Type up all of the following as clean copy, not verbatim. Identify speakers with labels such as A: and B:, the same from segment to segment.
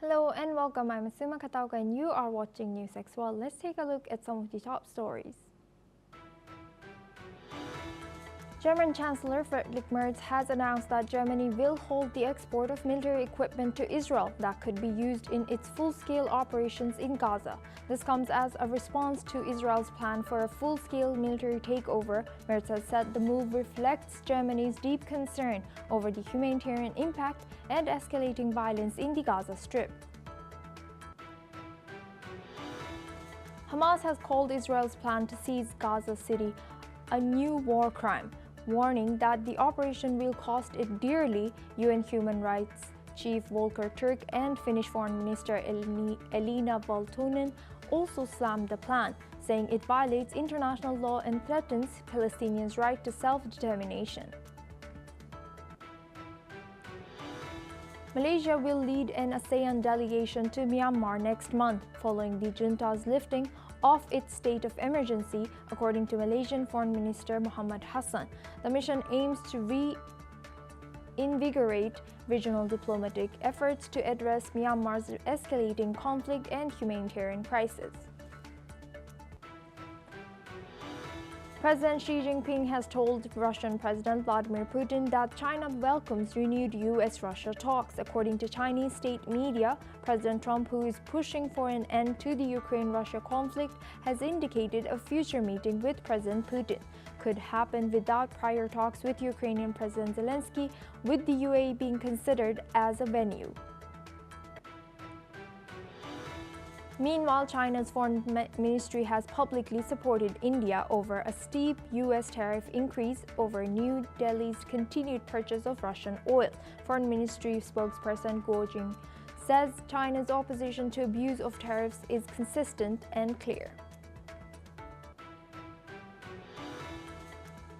A: Hello and welcome. I'm Asuma Katauka and you are watching Newsx. Well, let's take a look at some of the top stories. German Chancellor Friedrich Merz has announced that Germany will hold the export of military equipment to Israel that could be used in its full-scale operations in Gaza. This comes as a response to Israel's plan for a full-scale military takeover. Merz has said the move reflects Germany's deep concern over the humanitarian impact and escalating violence in the Gaza Strip. Hamas has called Israel's plan to seize Gaza City a new war crime, warning that the operation will cost it dearly. UN Human Rights Chief Volker Turk and Finnish Foreign Minister Elina Valtonen also slammed the plan, saying it violates international law and threatens Palestinians' right to self-determination. Malaysia will lead an ASEAN delegation to Myanmar next month, following the junta's lifting of its state of emergency, according to Malaysian Foreign Minister Muhammad Hassan. The mission aims to reinvigorate regional diplomatic efforts to address Myanmar's escalating conflict and humanitarian crisis. President Xi Jinping has told Russian President Vladimir Putin that China welcomes renewed US-Russia talks. According to Chinese state media, President Trump, who is pushing for an end to the Ukraine-Russia conflict, has indicated a future meeting with President Putin could happen without prior talks with Ukrainian President Zelensky, with the UAE being considered as a venue. Meanwhile, China's foreign ministry has publicly supported India over a steep U.S. tariff increase over New Delhi's continued purchase of Russian oil. Foreign Ministry spokesperson Guo Jing says China's opposition to abuse of tariffs is consistent and clear.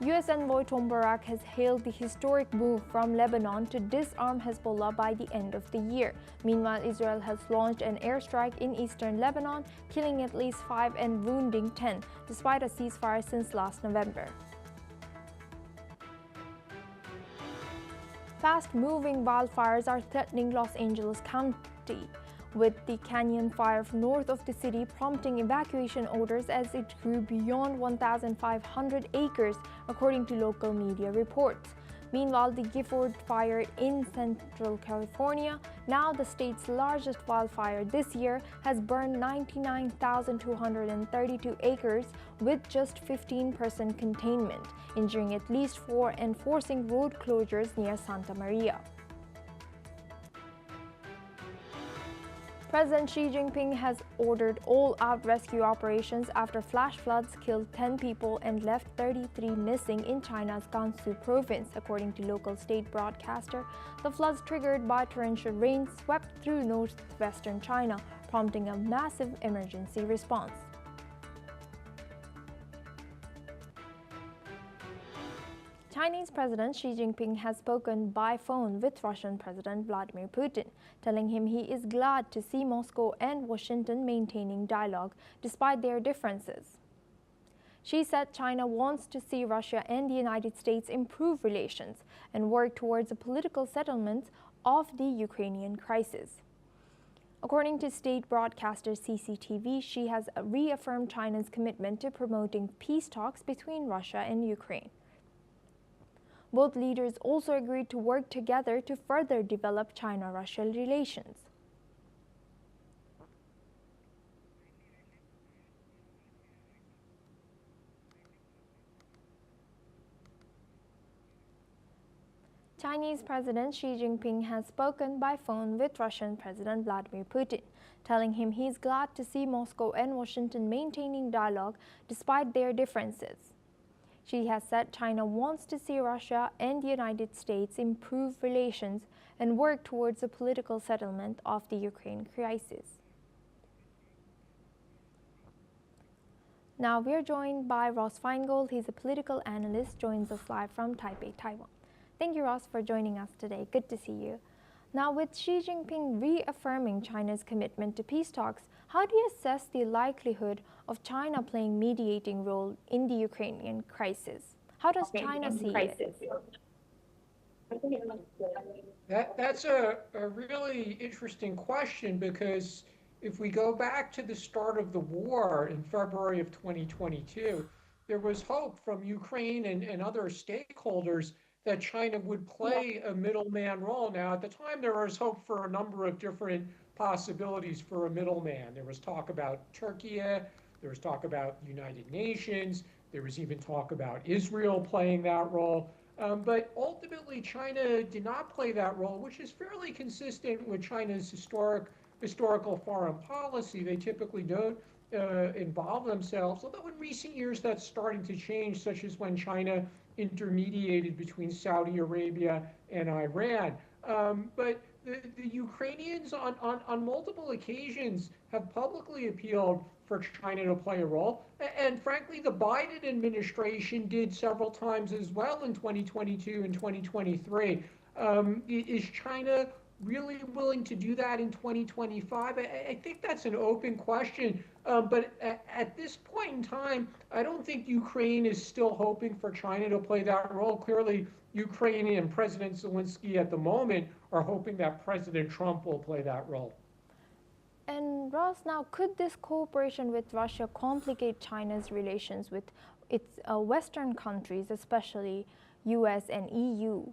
A: U.S. envoy Tom Barak has hailed the historic move from Lebanon to disarm Hezbollah by the end of the year. Meanwhile, Israel has launched an airstrike in eastern Lebanon, killing at least 5 and wounding 10, despite a ceasefire since last November. Fast-moving wildfires are threatening Los Angeles County, with the canyon fire north of the city prompting evacuation orders as it grew beyond 1,500 acres, according to local media reports. Meanwhile, the Gifford fire in Central California, now the state's largest wildfire this year, has burned 99,232 acres with just 15% containment, injuring at least 4 and forcing road closures near Santa Maria. President Xi Jinping has ordered all-out rescue operations after flash floods killed 10 people and left 33 missing in China's Gansu province, according to local state broadcaster. The floods triggered by torrential rain swept through northwestern China, prompting a massive emergency response. Chinese President Xi Jinping has spoken by phone with Russian President Vladimir Putin, telling him he is glad to see Moscow and Washington maintaining dialogue despite their differences. Xi said China wants to see Russia and the United States improve relations and work towards a political settlement of the Ukrainian crisis. According to state broadcaster CCTV, Xi has reaffirmed China's commitment to promoting peace talks between Russia and Ukraine. Both leaders also agreed to work together to further develop China-Russia relations. Chinese President Xi Jinping has spoken by phone with Russian President Vladimir Putin, telling him he is glad to see Moscow and Washington maintaining dialogue despite their differences. Xi has said China wants to see Russia and the United States improve relations and work towards a political settlement of the Ukraine crisis. Now we are joined by Ross Feingold. He's a political analyst, joins us live from Taipei, Taiwan. Thank you, Ross, for joining us today. Good to see you. Now, with Xi Jinping reaffirming China's commitment to peace talks, how do you assess the likelihood of China playing mediating role in the Ukrainian crisis? How does China see it?
B: That's a really interesting question because if we go back to the start of the war in February of 2022, there was hope from Ukraine and other stakeholders that China would play a middleman role. Now, at the time, there was hope for a number of different possibilities for a middleman. There was talk about Turkey, there was talk about United Nations, there was even talk about Israel playing that role. But ultimately, China did not play that role, which is fairly consistent with China's historical foreign policy. They typically don't involve themselves, although in recent years that's starting to change, such as when China intermediated between Saudi Arabia and Iran. But the Ukrainians on multiple occasions have publicly appealed for China to play a role. And frankly, the Biden administration did several times as well in 2022 and 2023. Is China really willing to do that in 2025? I think that's an open question. But at this point in time, I don't think Ukraine is still hoping for China to play that role. Clearly, Ukraine and President Zelensky at the moment are hoping that President Trump will play that role.
A: And Ross, now could this cooperation with Russia complicate China's relations with its Western countries, especially US and EU?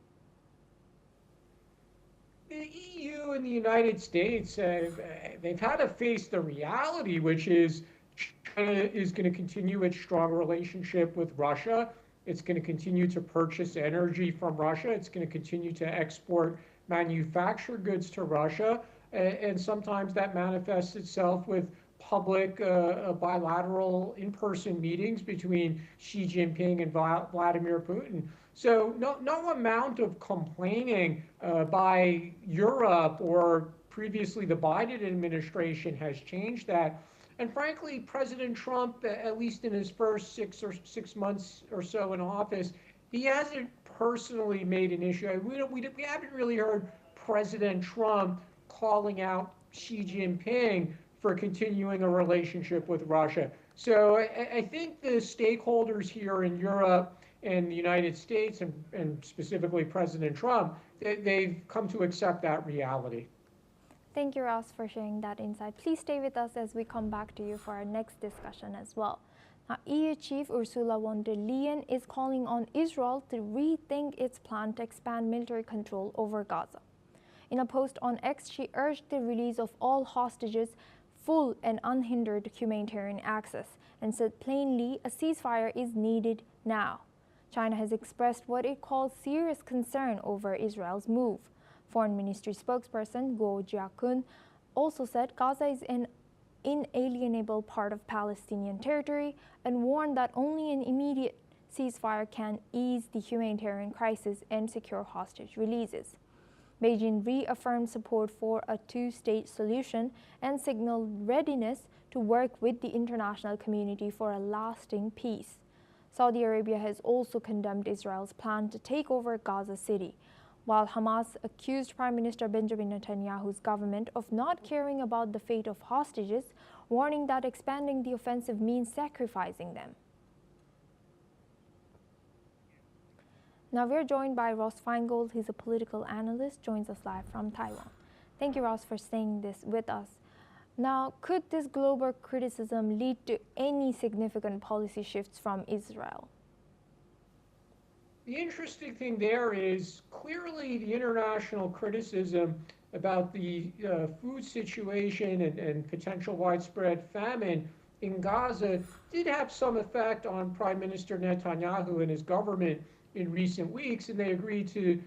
B: The EU and the United States, they've had to face the reality, which is China is going to continue its strong relationship with Russia. It's going to continue to purchase energy from Russia. It's going to continue to export manufactured goods to Russia. And sometimes that manifests itself with public bilateral in-person meetings between Xi Jinping and Vladimir Putin. So no amount of complaining by Europe or previously the Biden administration has changed that. And frankly, President Trump, at least in his first 6 months or so in office, he hasn't personally made an issue. We haven't really heard President Trump calling out Xi Jinping for continuing a relationship with Russia. So I think the stakeholders here in Europe and the United States, and specifically President Trump, they've come to accept that reality.
A: Thank you, Ross, for sharing that insight. Please stay with us as we come back to you for our next discussion as well. Now, EU Chief Ursula von der Leyen is calling on Israel to rethink its plan to expand military control over Gaza. In a post on X, she urged the release of all hostages, full and unhindered humanitarian access, and said plainly a ceasefire is needed now. China has expressed what it calls serious concern over Israel's move. Foreign Ministry spokesperson Go Jiakun also said Gaza is an inalienable part of Palestinian territory and warned that only an immediate ceasefire can ease the humanitarian crisis and secure hostage releases. Beijing reaffirmed support for a two-state solution and signaled readiness to work with the international community for a lasting peace. Saudi Arabia has also condemned Israel's plan to take over Gaza City, while Hamas accused Prime Minister Benjamin Netanyahu's government of not caring about the fate of hostages, warning that expanding the offensive means sacrificing them. Now we're joined by Ross Feingold. He's a political analyst, joins us live from Taiwan. Thank you, Ross, for staying with us. Now, could this global criticism lead to any significant policy shifts from Israel?
B: The interesting thing there is clearly the international criticism about the food situation and potential widespread famine in Gaza did have some effect on Prime Minister Netanyahu and his government in recent weeks, and they agreed to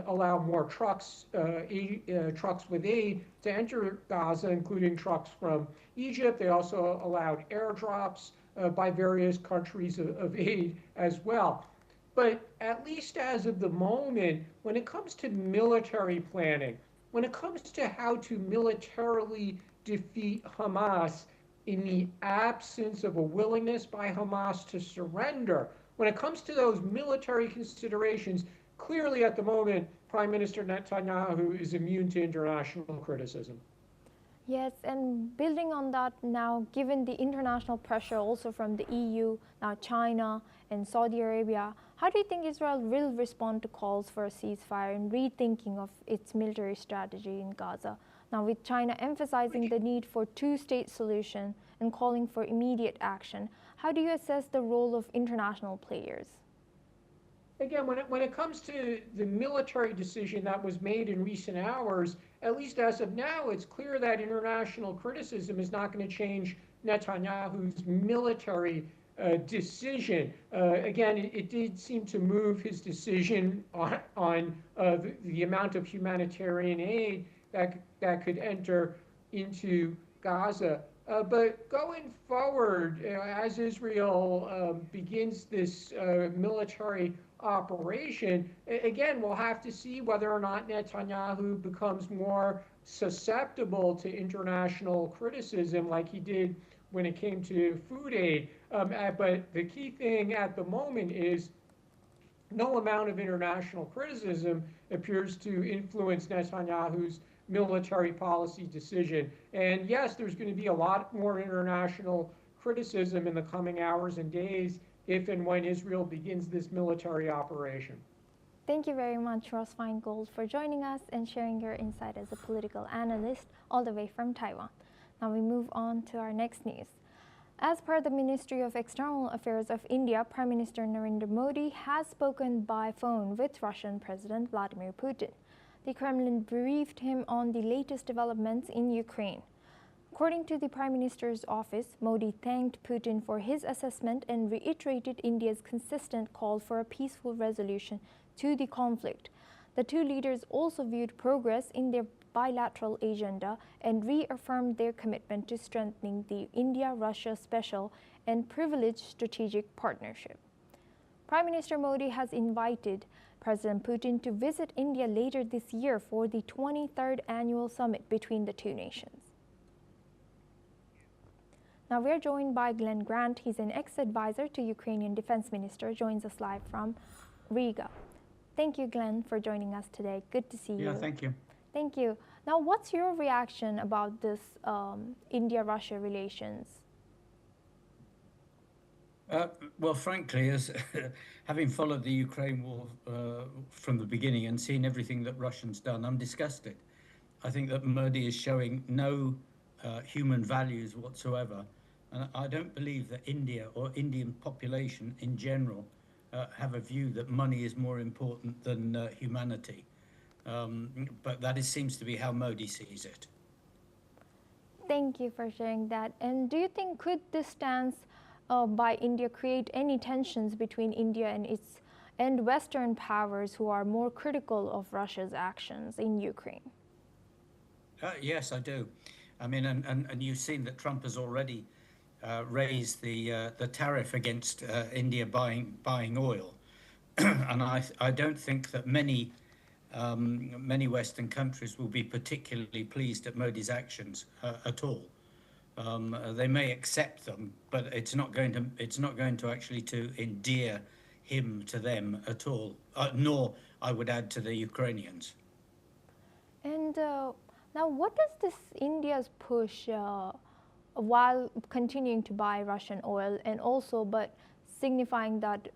B: allow more trucks with aid to enter Gaza, including trucks from Egypt. They also allowed airdrops by various countries of aid as well. But at least as of the moment, when it comes to military planning, when it comes to how to militarily defeat Hamas in the absence of a willingness by Hamas to surrender, when it comes to those military considerations, clearly at the moment, Prime Minister Netanyahu is immune to international criticism.
A: Yes, and building on that now, given the international pressure also from the EU, now China and Saudi Arabia, How do you think Israel will respond to calls for a ceasefire and rethinking of its military strategy in Gaza? Now, with China emphasizing the need for two-state solution and calling for immediate action, how do you assess the role of international players?
B: Again, when it comes to the military decision that was made in recent hours, at least as of now, it's clear that international criticism is not going to change Netanyahu's military decision. Again, it did seem to move his decision on the amount of humanitarian aid that could enter into Gaza. But going forward, as Israel begins this military operation, again, we'll have to see whether or not Netanyahu becomes more susceptible to international criticism like he did when it came to food aid. But the key thing at the moment is no amount of international criticism appears to influence Netanyahu's military policy decision. And yes, there's going to be a lot more international criticism in the coming hours and days if and when Israel begins this military operation.
A: Thank you very much, Ross Feingold, for joining us and sharing your insight as a political analyst all the way from Taiwan. Now we move on to our next news. As per the Ministry of External Affairs of India, Prime Minister Narendra Modi has spoken by phone with Russian President Vladimir Putin. The Kremlin briefed him on the latest developments in Ukraine. According to the Prime Minister's office, Modi thanked Putin for his assessment and reiterated India's consistent call for a peaceful resolution to the conflict. The two leaders also viewed progress in their bilateral agenda and reaffirmed their commitment to strengthening the India-Russia special and privileged strategic partnership. Prime Minister Modi has invited President Putin to visit India later this year for the 23rd annual summit between the two nations. Now we're joined by Glenn Grant. He's an ex-advisor to Ukrainian Defense Minister, joins us live from Riga. Thank you, Glenn, for joining us today. Good to see you.
C: Yeah, thank you.
A: Thank you. Now, what's your reaction about this India-Russia relations?
C: Well, frankly, as having followed the Ukraine war from the beginning and seen everything that Russia's done, I'm disgusted. I think that Modi is showing no human values whatsoever. And I don't believe that India or Indian population in general have a view that money is more important than humanity. But that seems to be how Modi sees it.
A: Thank you for sharing that. And do you think could this stance by India create any tensions between India and Western powers who are more critical of Russia's actions in Ukraine?
C: Yes, I do. I mean, and you've seen that Trump has already raised the tariff against India buying oil, and I don't think that many Western countries will be particularly pleased at Modi's actions at all. They may accept them, but it's not going to actually to endear him to them at all. Nor, I would add, to the Ukrainians.
A: And now, what does this India's push while continuing to buy Russian oil, and also but signifying that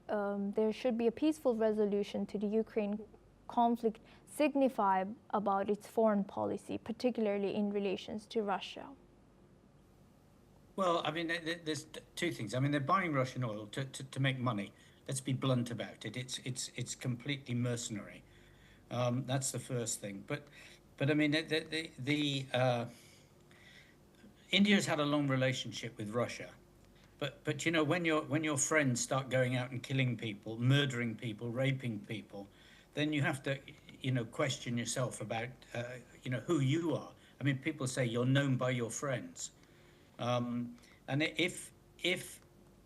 A: there should be a peaceful resolution to the Ukraine conflict, signify about its foreign policy, particularly in relations to Russia?
C: Well, I mean, there's two things. I mean, they're buying Russian oil to make money. Let's be blunt about it. It's completely mercenary. That's the first thing. But I mean, India's had a long relationship with Russia. But you know, when your friends start going out and killing people, murdering people, raping people, then you have to, you know, question yourself about, you know, who you are. I mean, people say you're known by your friends. And if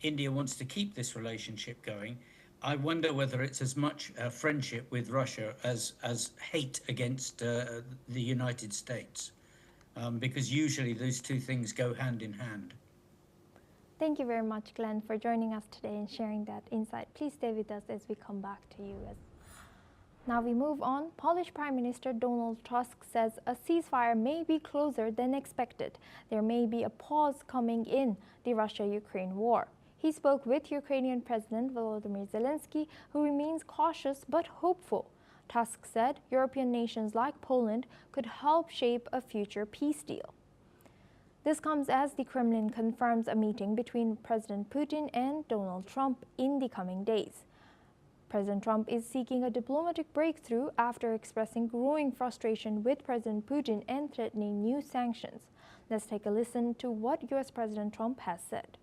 C: India wants to keep this relationship going, I wonder whether it's as much friendship with Russia as hate against the United States, because usually those two things go hand in hand.
A: Thank you very much, Glenn, for joining us today and sharing that insight. Please stay with us as we come back to you. Now we move on. Polish Prime Minister Donald Tusk says a ceasefire may be closer than expected. There may be a pause coming in the Russia-Ukraine war. He spoke with Ukrainian President Volodymyr Zelensky, who remains cautious but hopeful. Tusk said European nations like Poland could help shape a future peace deal. This comes as the Kremlin confirms a meeting between President Putin and Donald Trump in the coming days. President Trump is seeking a diplomatic breakthrough after expressing growing frustration with President Putin and threatening new sanctions. Let's take a listen to what U.S. President Trump has said.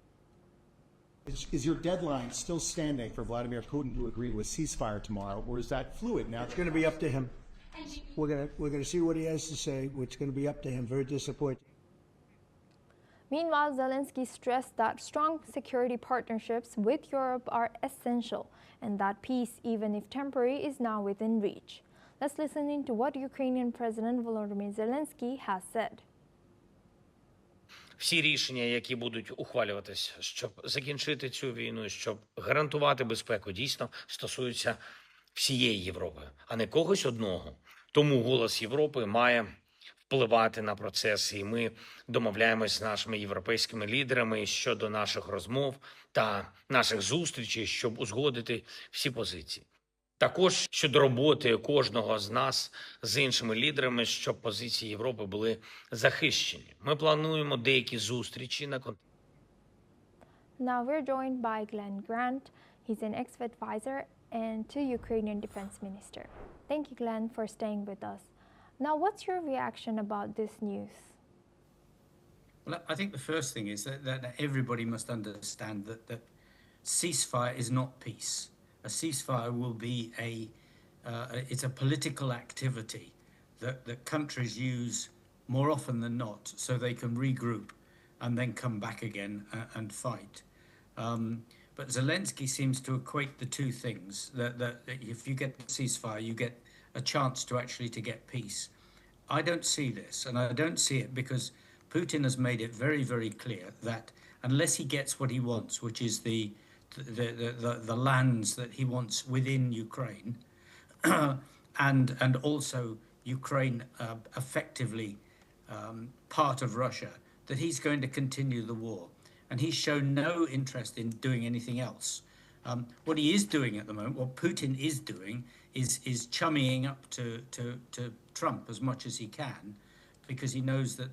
D: Is your deadline still standing for Vladimir Putin to agree to a ceasefire tomorrow, or is that fluid now?
E: It's going to be up to him. We're going to see what he has to say. It's going to be up to him. Very disappointing.
A: Meanwhile, Zelensky stressed that strong security partnerships with Europe are essential and that peace, even if temporary, is now within reach. Let's listen into what Ukrainian President Volodymyr Zelensky has said.
F: Всі рішення, які будуть ухвалюватись, щоб закінчити цю війну, щоб гарантувати безпеку, дійсно стосуються всієї Європи, а не когось одного. Тому голос Європи має впливати на процеси, і ми домовляємось з нашими європейськими лідерами щодо наших розмов та наших зустрічей, щоб узгодити всі позиції. Також щодо роботи кожного з нас з іншими лідерами, щоб позиції Європи були захищені. Ми плануємо деякі зустрічі на континенті.
A: Now we're joined by Glenn Grant. He's an ex-advisor and to Ukrainian Defense Minister. Thank you, Glenn, for staying with us. Now, what's your reaction about this news?
C: Well, I think the first thing is that everybody must understand that ceasefire is not peace. A ceasefire will be it's a political activity that countries use more often than not so they can regroup and then come back again and fight. But Zelensky seems to equate the two things, that if you get the ceasefire, you get a chance to actually to get peace. I don't see this, and I don't see it because Putin has made it very, very clear that unless he gets what he wants, which is the lands that he wants within Ukraine, and also Ukraine effectively part of Russia, that he's going to continue the war. And he's shown no interest in doing anything else. What he is doing at the moment, what Putin is doing, is chummying up to Trump as much as he can, because he knows that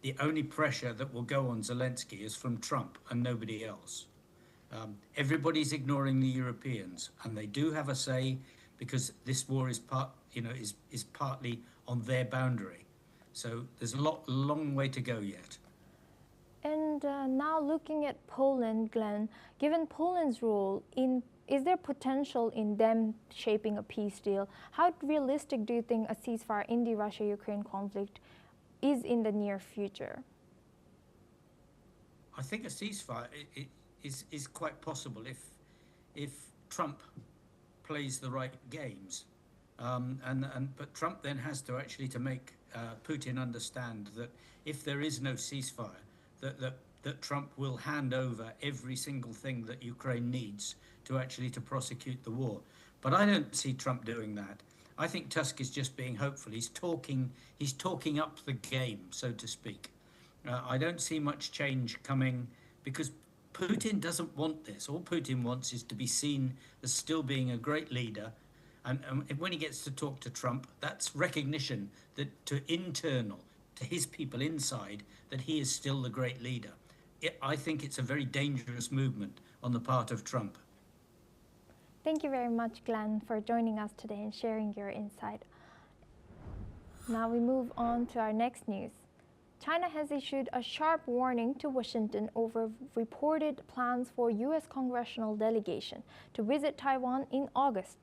C: the only pressure that will go on Zelensky is from Trump and nobody else. Everybody's ignoring the Europeans, and they do have a say because this war is partly on their boundary. So there's a long way to go yet.
A: And now looking at Poland, Glenn, given Poland's role, is there potential in them shaping a peace deal? How realistic do you think a ceasefire in the Russia-Ukraine conflict is in the near future?
C: I think a ceasefire is quite possible if Trump plays the right games. But Trump then has to actually to make Putin understand that if there is no ceasefire, that Trump will hand over every single thing that Ukraine needs to actually to prosecute the war. But I don't see Trump doing that. I think Tusk is just being hopeful. He's talking up the game, so to speak. I don't see much change coming because Putin doesn't want this. All Putin wants is to be seen as still being a great leader. And when he gets to talk to Trump, that's recognition that to his people inside, that he is still the great leader. I think it's a very dangerous movement on the part of Trump.
A: Thank you very much, Glenn, for joining us today and sharing your insight. Now we move on to our next news. China has issued a sharp warning to Washington over reported plans for U.S. congressional delegation to visit Taiwan in August.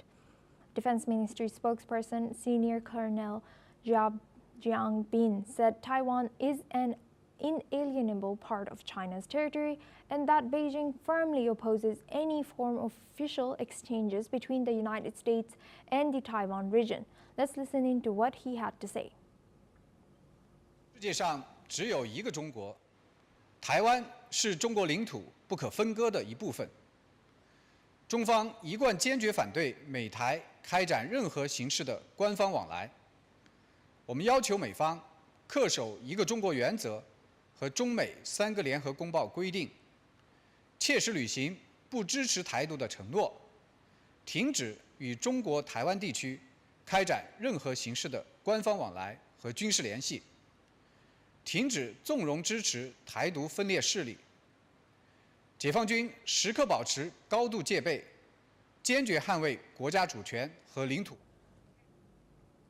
A: Defense Ministry spokesperson Senior Colonel Jiang Bin said Taiwan is an inalienable part of China's territory and that Beijing firmly opposes any form of official exchanges between the United States and the Taiwan region. Let's listen into what he had to say.
G: 世界上只有一个中国，台湾是中国领土不可分割的一部分。中方一贯坚决反对美台开展任何形式的官方往来。我们要求美方恪守一个中国原则和中美3个联合公报规定，切实履行不支持台独的承诺，停止与中国台湾地区开展任何形式的官方往来和军事联系，停止纵容支持台独分裂势力。解放军时刻保持高度戒备，坚决捍卫国家主权和领土。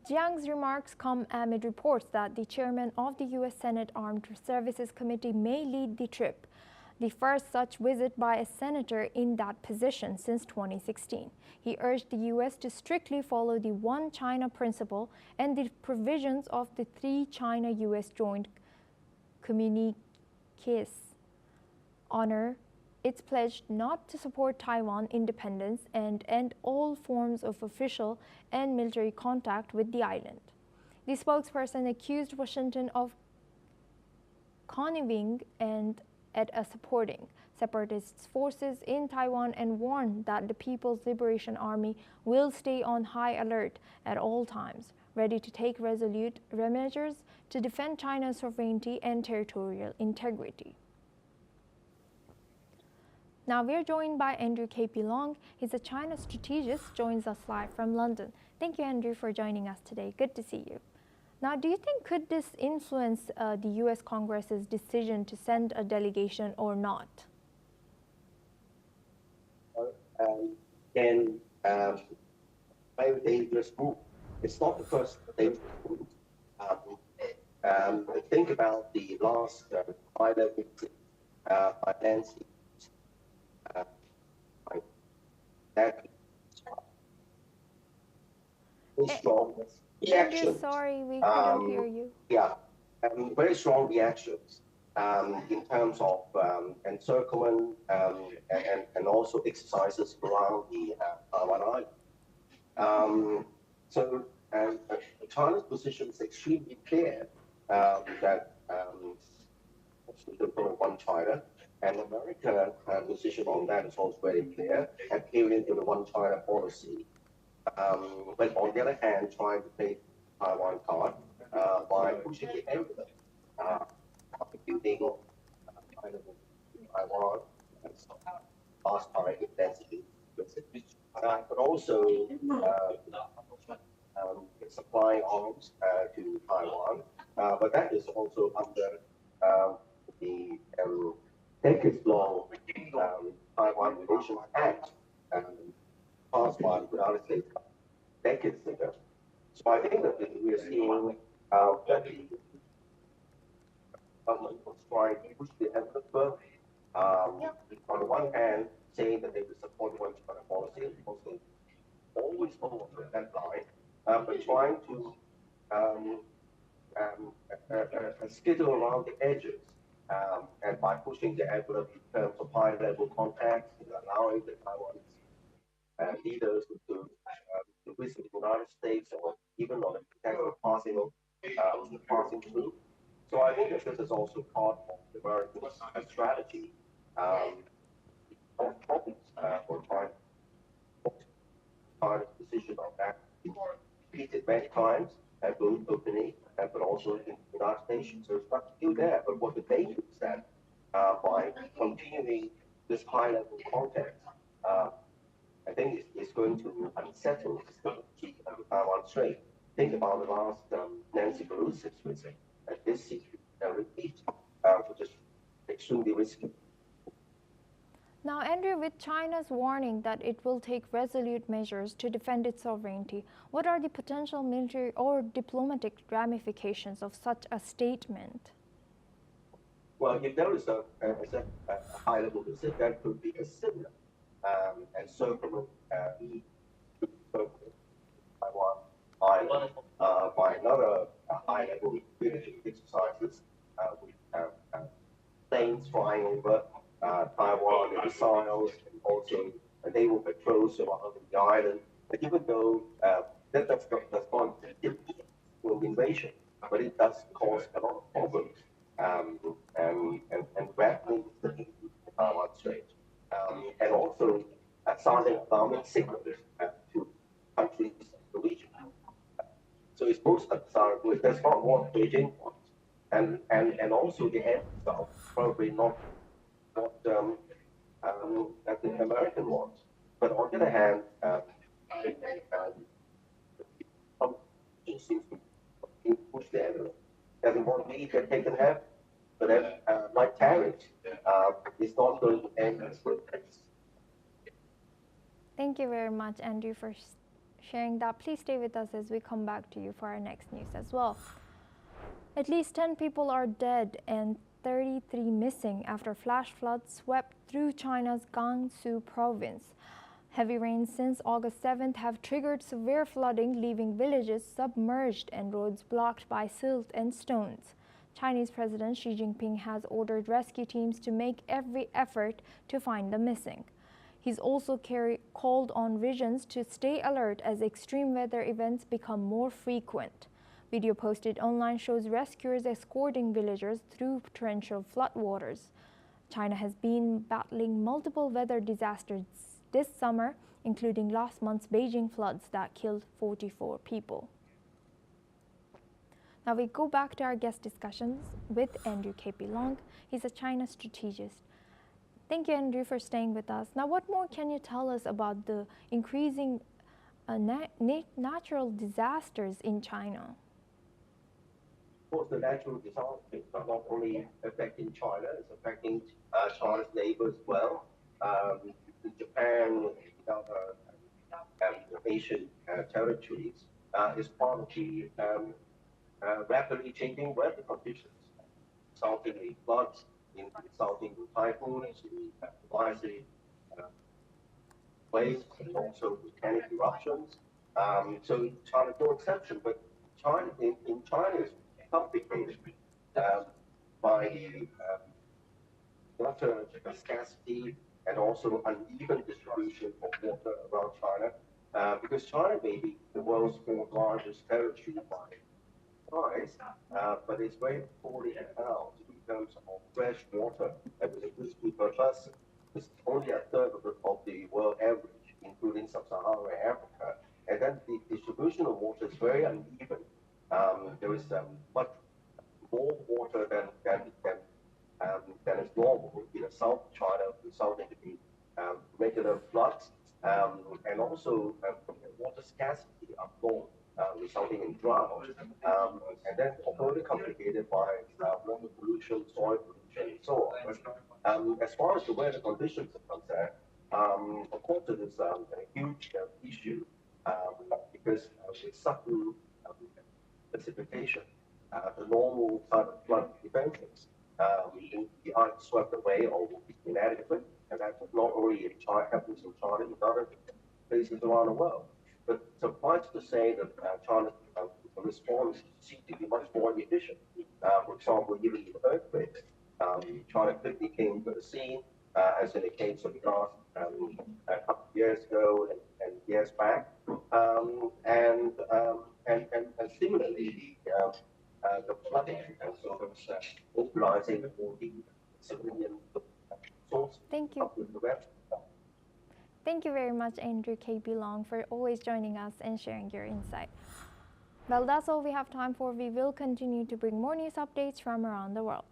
A: Jiang's remarks come amid reports that the chairman of the U.S. Senate Armed Services Committee may lead the trip, the first such visit by a senator in that position since 2016. He urged the U.S. to strictly follow the One China principle and the provisions of the three China-U.S. joint communiques, honor its pledge not to support Taiwan independence and end all forms of official and military contact with the island. The spokesperson accused Washington of conniving and at supporting separatist forces in Taiwan and warned that the People's Liberation Army will stay on high alert at all times, ready to take resolute measures to defend China's sovereignty and territorial integrity. Now we're joined by Andrew K.P. Long. He's a China strategist, joins us live from London. Thank you, Andrew, for joining us today. Good to see you. Now, do you think could this influence the U.S. Congress's decision to send a delegation or not?
H: Very dangerous move. It's not the first dangerous move. Think about the last high-level visit by Nancy. Strong reactions.
A: Andrew, sorry, we couldn't hear you.
H: Yeah, very strong reactions in terms of encirclement and also exercises around the Taiwan Island. So China's position is extremely clear that we follow one China, and America's position on that is also very clear, adhering to the one China policy. But on the other hand, trying to play Taiwan card by pushing the envelope, contributing Taiwan last time intensity, but also supplying arms to Taiwan. But that is also under the decades-long Taiwan Relations Act passed by the United States decades ago. So I think that we are seeing that the government was trying to push the envelope further. On the one hand, saying that they would support one China policy, also always follow that line, but trying to skittle around the edges, and by pushing the envelope in terms of high-level contacts, allowing the Taiwanese leaders to visit the United States or even on the pretext of passing through. So I think that this is also part of the American strategy of problems for China's position on that. Repeated many times, both openly, but also in the United Nations. So it's not still there, but what the danger is that by continuing this high-level contact, I think it's going to unsettle the stability of the Taiwan Strait. Think about the last Nancy Pelosi's visit, and this seems to repeat, which is extremely risky.
A: Now, Andrew, with China's warning that it will take resolute measures to defend its sovereignty, what are the potential military or diplomatic ramifications of such a statement?
H: Well, if there is a high-level visit, that could be a similar encirclement Taiwan Island by another high-level military exercises with planes flying over Taiwan, and missiles, and also naval patrols surrounding the island. But even though that's not an invasion, but it does cause a lot of problems and rapidly the Taiwan Strait, and also sounding alarming signals to countries in the region. So it's both concerned. That's not what Beijing wants, and also the end result probably not as the American ones. But on the other hand, seems to push the envelope. Everyone believes that they can have, but then, like tariffs, it's not going to end as good.
A: Thank you very much, Andrew, for sharing that. Please stay with us as we come back to you for our next news as well. At least 10 people are dead and 33 missing after flash floods swept through China's Gansu province. Heavy rains since August 7th have triggered severe flooding, leaving villages submerged and roads blocked by silt and stones. Chinese President Xi Jinping has ordered rescue teams to make every effort to find the missing. He's also called on regions to stay alert as extreme weather events become more frequent. Video posted online shows rescuers escorting villagers through torrential floodwaters. China has been battling multiple weather disasters this summer, including last month's Beijing floods that killed 44 people. Now we go back to our guest discussions with Andrew KP Long. He's a China strategist. Thank you, Andrew, for staying with us. Now, what more can you tell us about the increasing natural disasters in China?
H: Of course, the natural disasters are not only affecting China, it's affecting China's neighbors as well. Japan, other Asian territories, is part of the rapidly changing weather conditions, resulting in floods, resulting in typhoons, rising waves, and also volcanic eruptions. So China is no exception, but in China is complicated by the water scarcity and also uneven distribution of water around China, because China may be the world's fourth largest territory by size, but it's very poorly endowed in terms of fresh water availability per person. It's only a third of the world average, including sub-Saharan Africa. And then the distribution of water is very uneven. There is much more water than is normal in the South China, resulting in regular floods, and also water scarcity up north, resulting in drought. And then further complicated by water pollution, soil pollution, and so on. As far as the weather conditions are concerned, of course it is a huge issue because with sudden precipitation, the normal type of flood events, the ice swept away or will be inadequate, and that not only in China, happens in China, in other places around the world. But suffice to say that China's response seems to be much more efficient. For example, even in earthquakes, China quickly came to the scene, as in the case of Gaza a couple of years ago and years back, and similarly the flooding and sort of mobilizing for the civilian source.
A: Thank you. Thank you very much, Andrew KP Long, for always joining us and sharing your insight. Well, that's all we have time for. We will continue to bring more news updates from around the world.